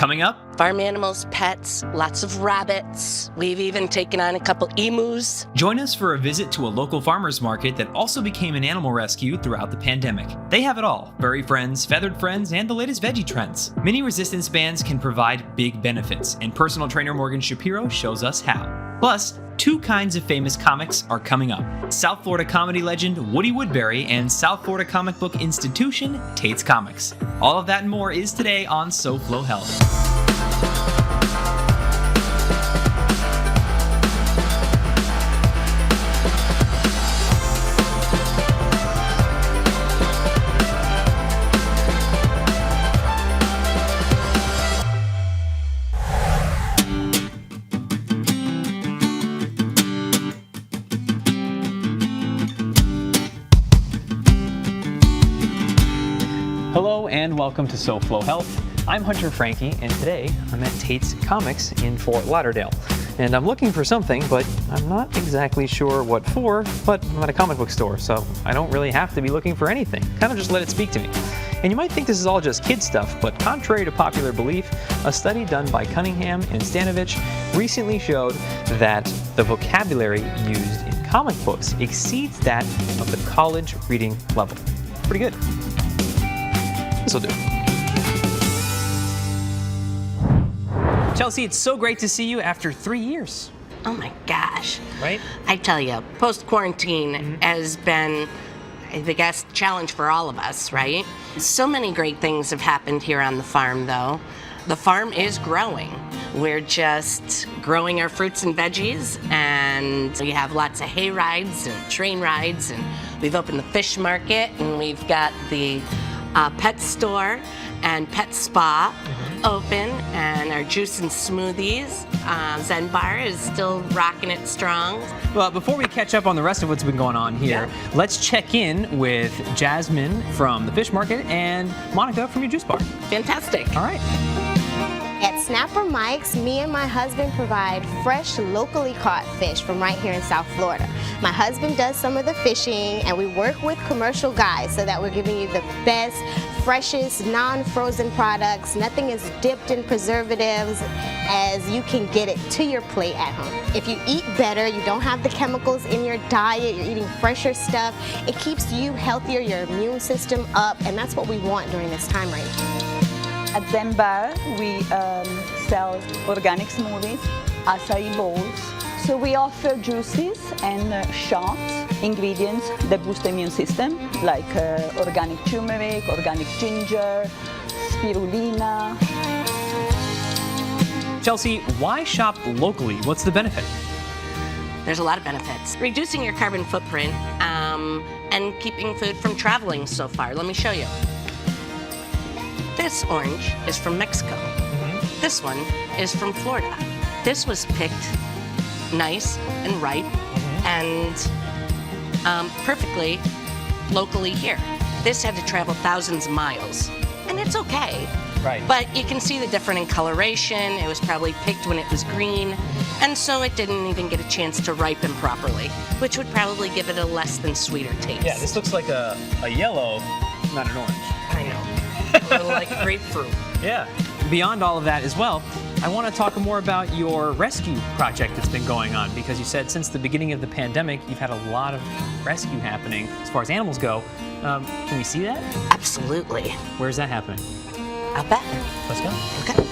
Coming up, farm animals, pets, lots of rabbits. We've even taken on a couple emus. join us for a visit to a local farmer's market that also became an animal rescue throughout the pandemic. They have it all: furry friends, feathered friends, and the latest veggie trends. Mini resistance bands can provide big benefits, and personal trainer Morgan Shapiro shows us how. Plus, two kinds of famous comics are coming up: South Florida comedy legend Woody Woodbury and South Florida comic book institution Tate's Comics. All of that and more is today on SoFlo Health. Hello and welcome to SoFlo Health. I'm Hunter Frankie, and today I'm at Tate's Comics in Fort Lauderdale. And I'm looking for something, but I'm not exactly sure what for, but I'm at a comic book store, so I don't really have to be looking for anything. Kind of just let it speak to me. And you might think this is all just kid stuff, but contrary to popular belief, a study done by Cunningham and Stanovich recently showed that the vocabulary used in comic books exceeds that of the college reading level. Pretty good. This'll do. Chelsea, it's so great to see you after 3 years. Oh my gosh. Right? I tell you, post-quarantine has been the biggest challenge for all of us, right? So many great things have happened here on the farm, though. The farm is growing. We're just growing our fruits and veggies, and we have lots of hay rides and train rides, and we've opened the fish market, and we've got the pet store and pet spa open, and our juice and smoothies. Zen Bar is still rocking it strong. Well, before we catch up on the rest of what's been going on here, let's check in with Jasmine from the fish market and Monica from your juice bar. Fantastic. All right. At Snapper Mike's, me and my husband provide fresh, locally caught fish from right here in South Florida. My husband does some of the fishing, and we work with commercial guys so that we're giving you the best, freshest, non-frozen products. Nothing is dipped in preservatives, as you can get it to your plate at home. If you eat better, you don't have the chemicals in your diet, you're eating fresher stuff, it keeps you healthier, your immune system up, and that's what we want during this time right now. At Zen Bar, we sell organic smoothies, acai bowls. So we offer juices and shots, ingredients that boost the immune system, like organic turmeric, organic ginger, spirulina. Chelsea, why shop locally? What's the benefit? There's a lot of benefits. Reducing your carbon footprint and keeping food from traveling so far. Let me show you. This orange is from Mexico. This one is from Florida. This was picked nice and ripe and perfectly locally here. This had to travel thousands of miles, and it's okay. Right. But you can see the difference in coloration. It was probably picked when it was green, and so it didn't even get a chance to ripen properly, which would probably give it a less than sweeter taste. Yeah, this looks like a yellow, not an orange. I know. A little like grapefruit. Yeah. Beyond all of that as well, I want to talk more about your rescue project that's been going on, because you said since the beginning of the pandemic, you've had a lot of rescue happening as far as animals go. Can we see that? Absolutely. Where's that happening? I'll bet. Let's go. Okay.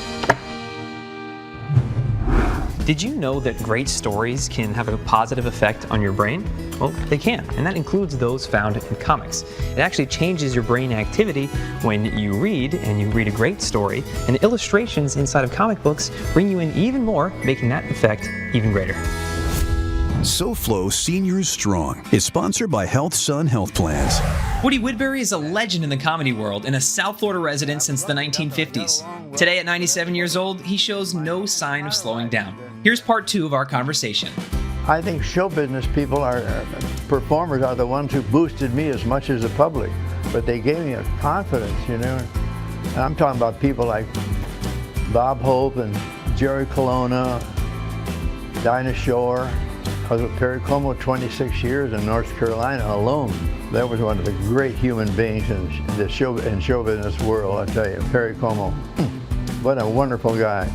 Did you know that great stories can have a positive effect on your brain? Well, they can, and that includes those found in comics. It actually changes your brain activity when you read, and you read a great story, and illustrations inside of comic books bring you in even more, making that effect even greater. SoFlo Seniors Strong is sponsored by Health Sun Health Plans. Woody Woodbury is a legend in the comedy world and a South Florida resident since the 1950s. Today at 97 years old, he shows no sign of slowing down. Here's part 2 of our conversation. I think show business people performers are the ones who boosted me as much as the public, but they gave me a confidence, you know. And I'm talking about people like Bob Hope and Jerry Colonna, Dinah Shore. I was with Perry Como 26 years in North Carolina alone. That was one of the great human beings in the show business world, I tell you, Perry Como. What a wonderful guy.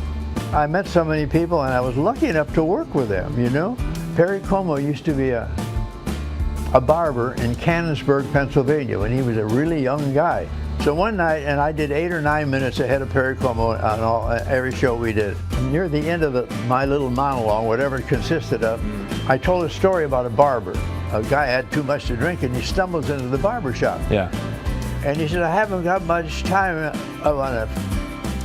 I met so many people and I was lucky enough to work with them, you know. Perry Como used to be a barber in Canonsburg, Pennsylvania when he was a really young guy. So one night, and I did 8 or 9 minutes ahead of Perry Como on every show we did. Near the end of my little monologue, whatever it consisted of, I told a story about a barber. A guy had too much to drink and he stumbles into the barber shop. Yeah. And he said, I haven't got much time on a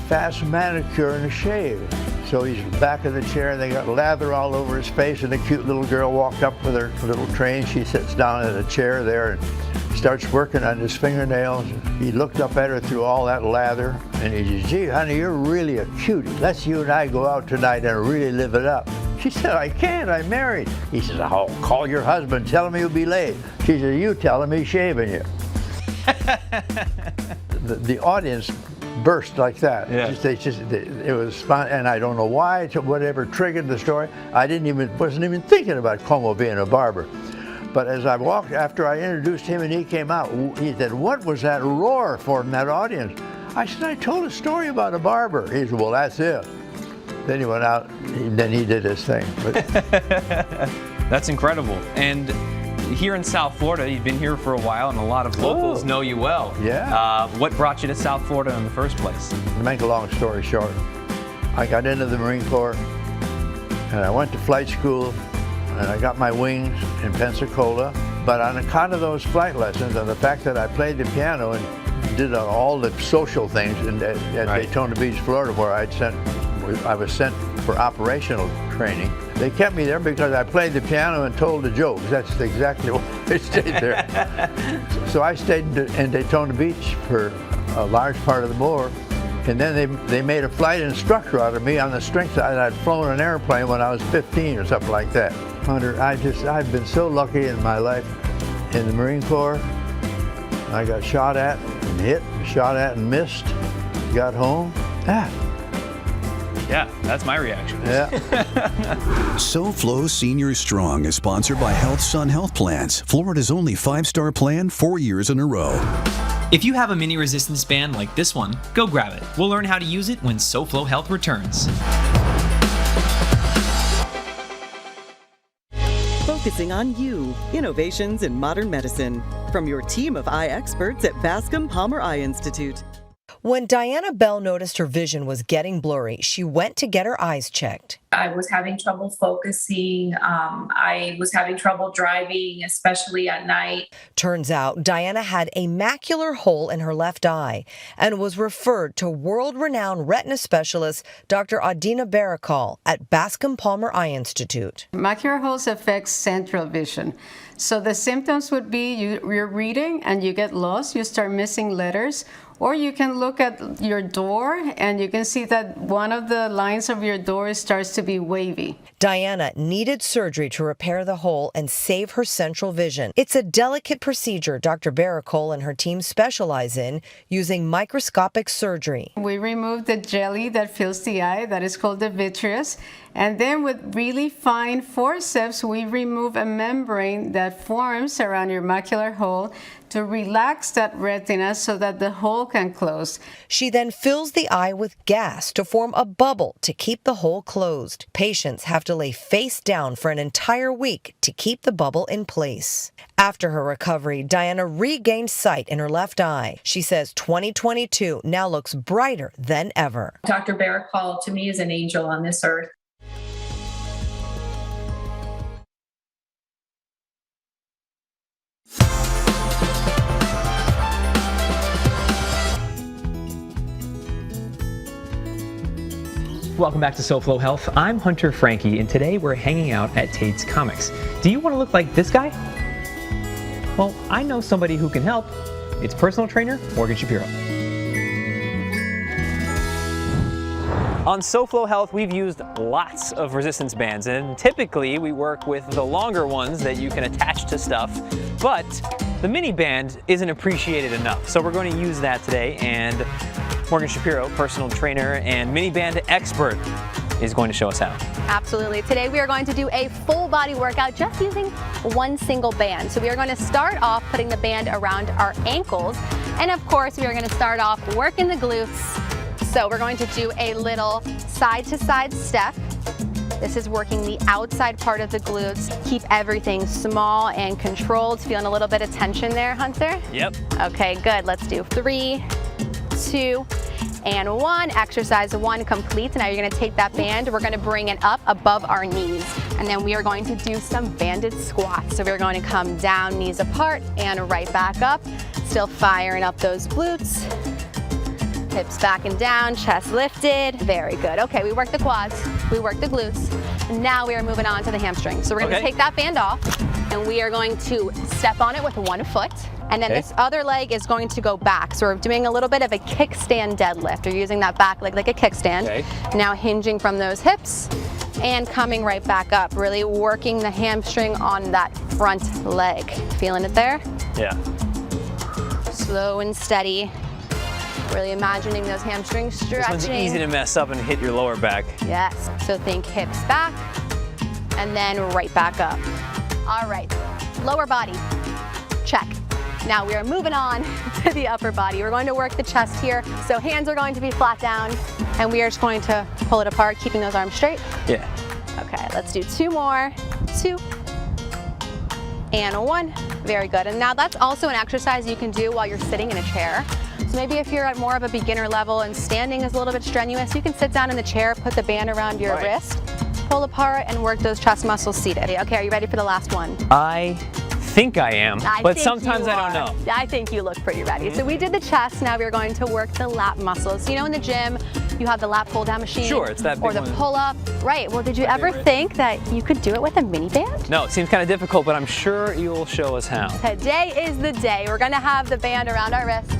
fast manicure and a shave. So he's back of the chair, and they got lather all over his face, and a cute little girl walked up with her little tray. She sits down in a chair there and starts working on his fingernails. He looked up at her through all that lather, and he said, gee, honey, you're really a cutie. Let's you and I go out tonight and really live it up. She said, I can't, I'm married. He says, oh, call your husband, tell him he'll be late. She said, you tell him he's shaving you. the audience burst like that. Yeah. It was fun, and I don't know why, whatever triggered the story. I wasn't even thinking about Como being a barber. But as I walked, after I introduced him and he came out, he said, what was that roar for in that audience? I said, I told a story about a barber. He said, well, that's it. Then he went out, then he did his thing. That's incredible. And here in South Florida, you've been here for a while, and a lot of locals know you well. Yeah. What brought you to South Florida in the first place? To make a long story short, I got into the Marine Corps, and I went to flight school, and I got my wings in Pensacola. But on account of those flight lessons and the fact that I played the piano and did all the social things at Daytona Beach, Florida, where I was sent for operational training. They kept me there because I played the piano and told the jokes. That's exactly why I stayed there. So I stayed in Daytona Beach for a large part of the war. And then they made a flight instructor out of me on the strength that I'd flown an airplane when I was 15 or something like that. Hunter, I've been so lucky in my life in the Marine Corps. I got shot at and hit, shot at and missed, got home. Yeah, that's my reaction. Yeah. SoFlo Senior Strong is sponsored by Health Sun Health Plans, Florida's only 5-star plan 4 years in a row. If you have a mini resistance band like this one, go grab it. We'll learn how to use it when SoFlo Health returns. Focusing on you, innovations in modern medicine. From your team of eye experts at Bascom Palmer Eye Institute. When Diana Bell noticed her vision was getting blurry, she went to get her eyes checked. I was having trouble focusing. I was having trouble driving, especially at night. Turns out Diana had a macular hole in her left eye and was referred to world-renowned retina specialist Dr. Adina Barakal at Bascom Palmer Eye Institute. Macular holes affect central vision. So the symptoms would be you're reading and you get lost, you start missing letters, or you can look at your door and you can see that one of the lines of your door starts to be wavy. Diana needed surgery to repair the hole and save her central vision. It's a delicate procedure Dr. Barakal and her team specialize in, using microscopic surgery. We remove the jelly that fills the eye, that is called the vitreous, and then with really fine forceps, we remove a membrane that forms around your macular hole to relax that retina so that the hole can close. She then fills the eye with gas to form a bubble to keep the hole closed. Patients have to lay face down for an entire week to keep the bubble in place. After her recovery, Diana regained sight in her left eye. She says 2022 now looks brighter than ever. Dr. Barakal, to me, is an angel on this earth. Welcome back to SoFlo Health. I'm Hunter Frankie, and today we're hanging out at Tate's Comics. Do you want to look like this guy? Well, I know somebody who can help. It's personal trainer Morgan Shapiro. On SoFlo Health, we've used lots of resistance bands, and typically we work with the longer ones that you can attach to stuff, but the mini band isn't appreciated enough. So we're going to use that today, and Morgan Shapiro, personal trainer and mini band expert, is going to show us how. Absolutely. Today we are going to do a full body workout just using one single band. So we are going to start off putting the band around our ankles, and of course we are going to start off working the glutes, So we're going to do a little side-to-side step. This is working the outside part of the glutes. Keep everything small and controlled. Feeling a little bit of tension there, Hunter? Yep. Okay, good. Let's do 3, 2, and 1. Exercise 1 complete. Now you're going to take that band. We're going to bring it up above our knees. And then we are going to do some banded squats. So we're going to come down, knees apart, and right back up. Still firing up those glutes. Hips back and down, chest lifted. Very good. Okay, we worked the quads, we worked the glutes. Now we are moving on to the hamstrings. So we're going to take that band off, and we are going to step on it with one foot. And then this other leg is going to go back. So we're doing a little bit of a kickstand deadlift. You're using that back leg like a kickstand. Now hinging from those hips and coming right back up. Really working the hamstring on that front leg. Feeling it there? Yeah. Slow and steady. Really imagining those hamstrings stretching. This one's easy to mess up and hit your lower back. Yes. So think hips back and then right back up. All right. Lower body. Check. Now we are moving on to the upper body. We're going to work the chest here. So hands are going to be flat down, and we are just going to pull it apart, keeping those arms straight. Yeah. Okay, let's do 2 more. 2 and 1. Very good. And now that's also an exercise you can do while you're sitting in a chair. So maybe if you're at more of a beginner level and standing is a little bit strenuous, you can sit down in the chair, put the band around your wrist, pull apart, and work those chest muscles seated. Okay, are you ready for the last one? I think I am, but sometimes I don't know. I think you look pretty ready. So we did the chest, now we're going to work the lat muscles. You know, in the gym, you have the lat pull down machine. Sure, it's that big or the one. pull up. Right, well, did you ever think that you could do it with a mini band? No, it seems kind of difficult, but I'm sure you'll show us how. Today is the day. We're gonna have the band around our wrist.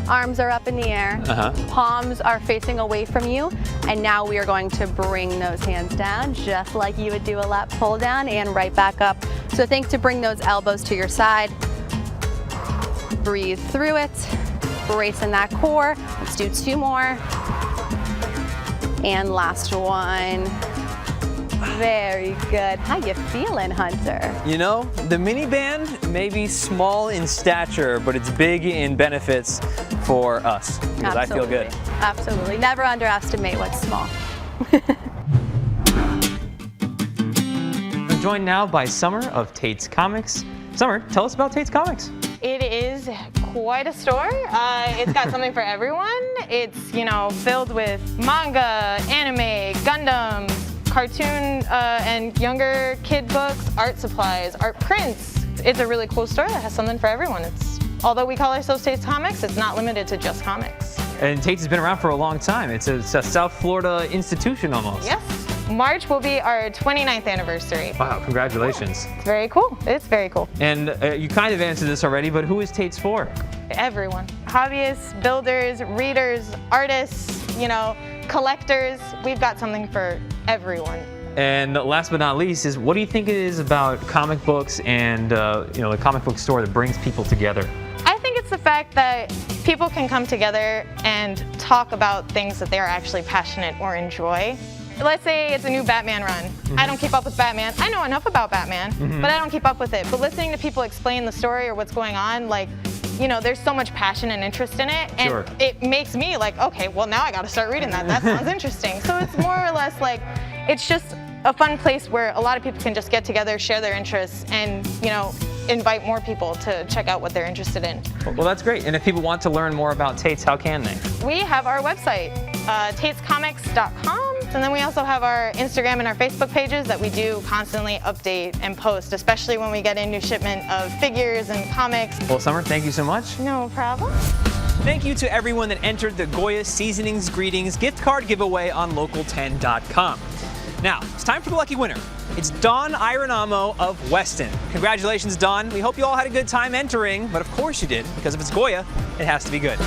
Arms are up in the air, palms are facing away from you, and now we are going to bring those hands down just like you would do a lat pull down and right back up. So think to bring those elbows to your side. Breathe through it, brace in that core. Let's do 2 more. And last one. Very good. How you feeling, Hunter? You know, the mini band may be small in stature, but it's big in benefits for us, because I feel good. Absolutely. Never underestimate what's small. I'm joined now by Summer of Tate's Comics. Summer, tell us about Tate's Comics. It is quite a store. It's got something for everyone. It's, you know, filled with manga, anime, Gundams, cartoon and younger kid books, art supplies, art prints. It's a really cool store that has something for everyone. Although we call ourselves Tate's Comics, it's not limited to just comics. And Tate's has been around for a long time. It's a South Florida institution almost. Yes. March will be our 29th anniversary. Wow, congratulations. It's very cool. It's very cool. And you kind of answered this already, but who is Tate's for? Everyone. Hobbyists, builders, readers, artists, you know, collectors. We've got something for everyone. And last but not least is, what do you think it is about comic books and you know, the comic book store that brings people together? I think it's the fact that people can come together and talk about things that they're actually passionate or enjoy. Let's say it's a new Batman run. I don't keep up with Batman. I know enough about Batman, but I don't keep up with it. But listening to people explain the story or what's going on, like, you know, there's so much passion and interest in it, and it makes me like, okay, well now I gotta start reading that. That sounds interesting. So it's more or less like, it's just a fun place where a lot of people can just get together, share their interests, and, you know, invite more people to check out what they're interested in. Well, that's great. And if people want to learn more about Tate's, how can they? We have our website, tatescomics.com. And then we also have our Instagram and our Facebook pages that we do constantly update and post, especially when we get a new shipment of figures and comics. Well, Summer, thank you so much. No problem. Thank you to everyone that entered the Goya Seasonings Greetings gift card giveaway on local10.com. Now, it's time for the lucky winner. It's Dawn IERONIMO of Weston. Congratulations, Dawn. We hope you all had a good time entering, but of course you did, because if it's Goya, it has to be good.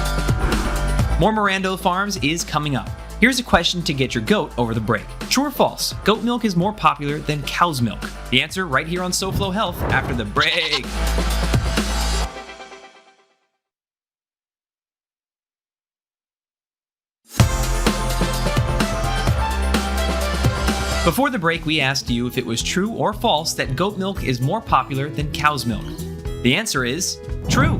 More Mirando Farms is coming up. Here's a question to get your goat over the break. True or false, goat milk is more popular than cow's milk? The answer right here on SoFlo Health after the break. Before the break, we asked you if it was true or false that goat milk is more popular than cow's milk. The answer is true.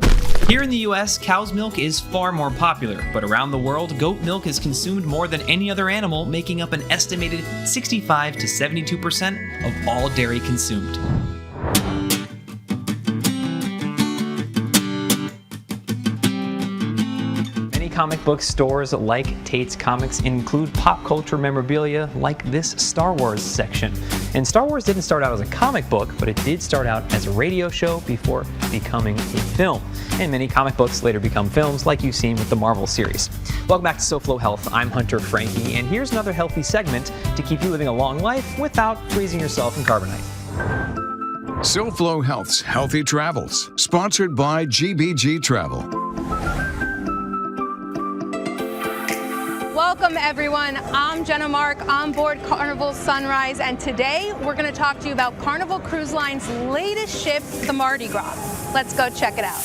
Here in the US, cow's milk is far more popular, but around the world, goat milk is consumed more than any other animal, making up an estimated 65 to 72% of all dairy consumed. Comic book stores like Tate's Comics include pop culture memorabilia like this Star Wars section. And Star Wars didn't start out as a comic book, but it did start out as a radio show before becoming a film. And many comic books later become films like you've seen with the Marvel series. Welcome back to SoFlo Health. I'm Hunter Frankie, and here's another healthy segment to keep you living a long life without freezing yourself in carbonite. SoFlo Health's Healthy Travels, sponsored by GBG Travel. Welcome everyone, I'm Jenna Mark on board Carnival Sunrise, and today we're going to talk to you about Carnival Cruise Line's latest ship, the Mardi Gras. Let's go check it out.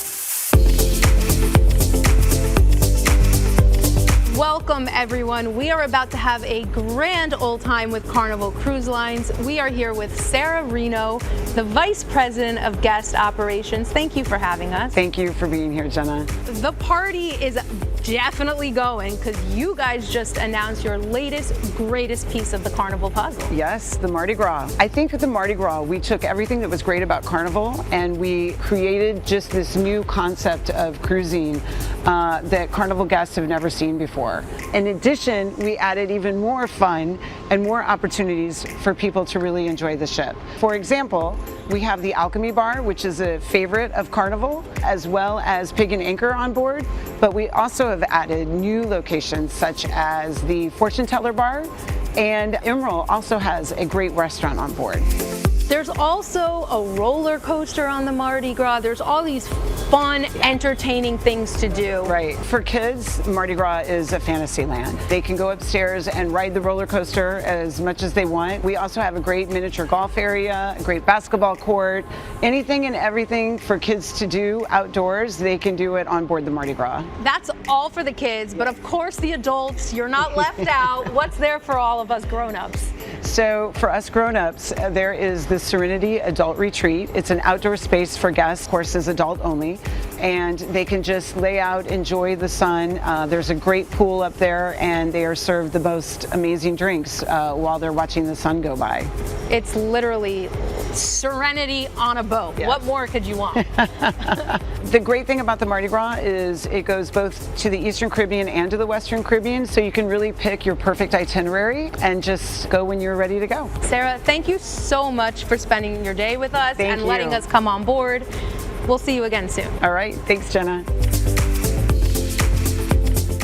Welcome everyone. We are about to have a grand old time with Carnival Cruise Lines. We are here with Sarah Reno, the Vice President of Guest Operations. Thank you for having us. Thank you for being here, Jenna. The party is definitely going because you guys just announced your latest, greatest piece of the Carnival puzzle. Yes, the Mardi Gras. I think with the Mardi Gras, we took everything that was great about Carnival and we created just this new concept of cruising that Carnival guests have never seen before. In addition, we added even more fun and more opportunities for people to really enjoy the ship. For example, we have the Alchemy Bar, which is a favorite of Carnival, as well as Pig and Anchor on board, but we also have added new locations such as the Fortune Teller Bar, and Emerald also has a great restaurant on board. There's also a roller coaster on the Mardi Gras. There's all these fun, entertaining things to do. Right. For kids, Mardi Gras is a fantasy land. They can go upstairs and ride the roller coaster as much as they want. We also have a great miniature golf area, a great basketball court, anything and everything for kids to do outdoors, they can do it on board the Mardi Gras. That's all for the kids, but of course the adults, you're not left out. What's there for all of us grown-ups? So for us grown-ups, there is the Serenity Adult Retreat. It's an outdoor space for guests, of course is adult only, and they can just lay out, enjoy the sun. There's a great pool up there and they are served the most amazing drinks while they're watching the sun go by. It's literally serenity on a boat. Yes. What more could you want? The great thing about the Mardi Gras is it goes both to the Eastern Caribbean and to the Western Caribbean, so you can really pick your perfect itinerary and just go when you're ready to go. Sarah, thank you so much for spending your day with us and Thank you. letting us come on board. We'll see you again soon. All right, thanks, Jenna.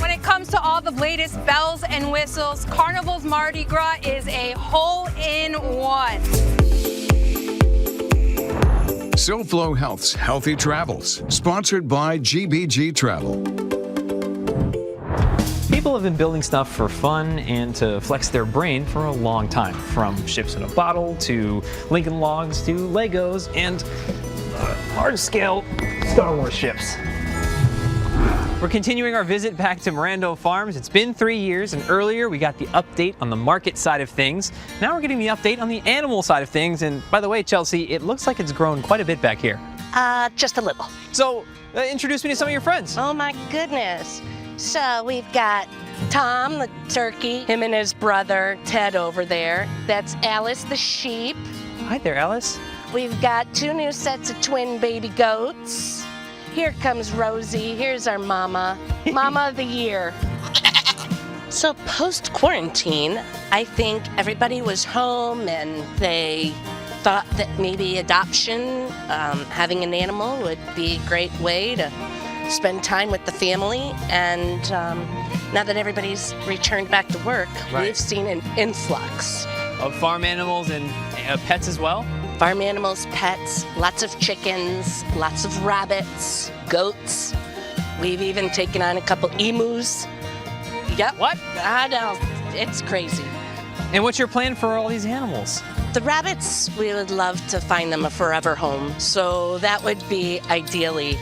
When it comes to all the latest bells and whistles, Carnival's Mardi Gras is a hole-in-one. SoFlo Health's Healthy Travels, sponsored by GBG Travel. People have been building stuff for fun and to flex their brain for a long time, from ships in a bottle to Lincoln Logs to Legos and large-scale Star Wars ships. We're continuing our visit back to Mirando Farms. It's been 3 years, and earlier we got the update on the market side of things. Now we're getting the update on the animal side of things, and by the way, Chelsea, it looks like it's grown quite a bit back here. Just a little. So, introduce me to some of your friends. Oh my goodness. So we've got Tom the turkey, him and his brother Ted over there. That's Alice the sheep. Hi there, Alice. We've got 2 new sets of twin baby goats. Here comes Rosie. Here's our mama. Mama of the year. So post-quarantine, I think everybody was home and they thought that maybe adoption, having an animal would be a great way to spend time with the family. And now that everybody's returned back to work, we've seen an influx. Of farm animals and pets as well? Farm animals, pets, lots of chickens, lots of rabbits, goats. We've even taken on a couple emus. Yep. What? I know, it's crazy. And what's your plan for all these animals? The rabbits, we would love to find them a forever home. So that would be ideally,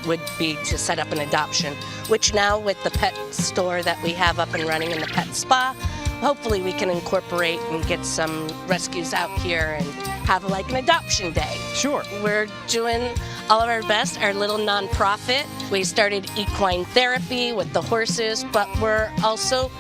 would be to set up an adoption, which now with the pet store that we have up and running in the pet spa, hopefully we can incorporate and get some rescues out here and have like an adoption day. Sure. We're doing all of our best, our little nonprofit. We started equine therapy with the horses, but we're also,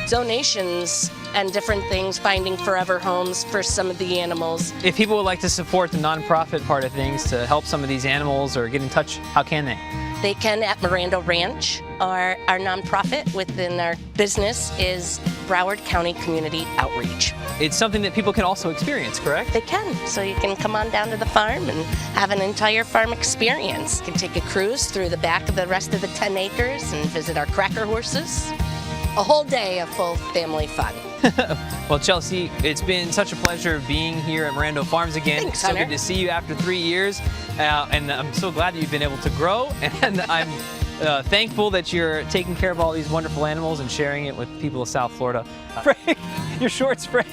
donations and different things, finding forever homes for some of the animals. If people would like to support the nonprofit part of things to help some of these animals or get in touch, how can they? They can at Miranda Ranch, or our nonprofit within our business is Broward County Community Outreach. It's something that people can also experience, correct? They can. So you can come on down to the farm and have an entire farm experience. You can take a cruise through the back of the rest of the 10 acres and visit our cracker horses. A whole day of full family fun. Well, Chelsea, it's been such a pleasure being here at Miranda Farms again. Thanks, so Hunter. good to see you after 3 years. And I'm so glad that you've been able to grow. And I'm thankful that you're taking care of all these wonderful animals and sharing it with people of South Florida. Frank, your shorts, Frank.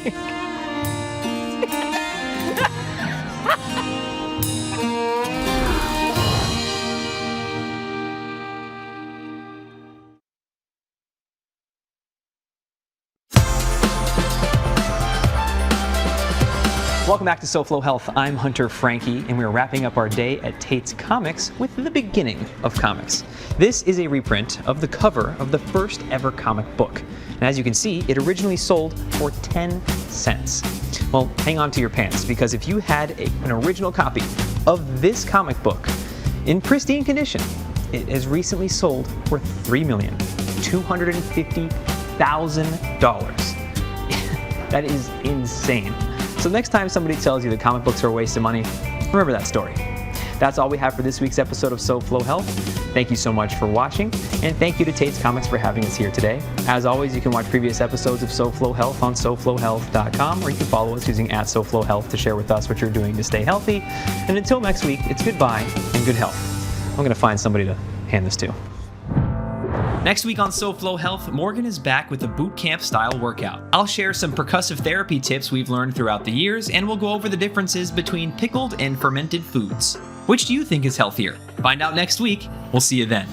Welcome back to SoFlo Health. I'm Hunter Frankie, and we're wrapping up our day at Tate's Comics with the beginning of comics. This is a reprint of the cover of the first ever comic book. And as you can see, it originally sold for 10 cents. Well, hang on to your pants, because if you had an original copy of this comic book in pristine condition, it has recently sold for $3,250,000. That is insane. So next time somebody tells you that comic books are a waste of money, remember that story. That's all we have for this week's episode of SoFlo Health. Thank you so much for watching, and thank you to Tate's Comics for having us here today. As always, you can watch previous episodes of SoFlo Health on SoFloHealth.com, or you can follow us using @SoFlo Health to share with us what you're doing to stay healthy. And until next week, it's goodbye and good health. I'm going to find somebody to hand this to. Next week on SoFlo Health, Morgan is back with a boot camp style workout. I'll share some percussive therapy tips we've learned throughout the years, and we'll go over the differences between pickled and fermented foods. Which do you think is healthier? Find out next week. We'll see you then.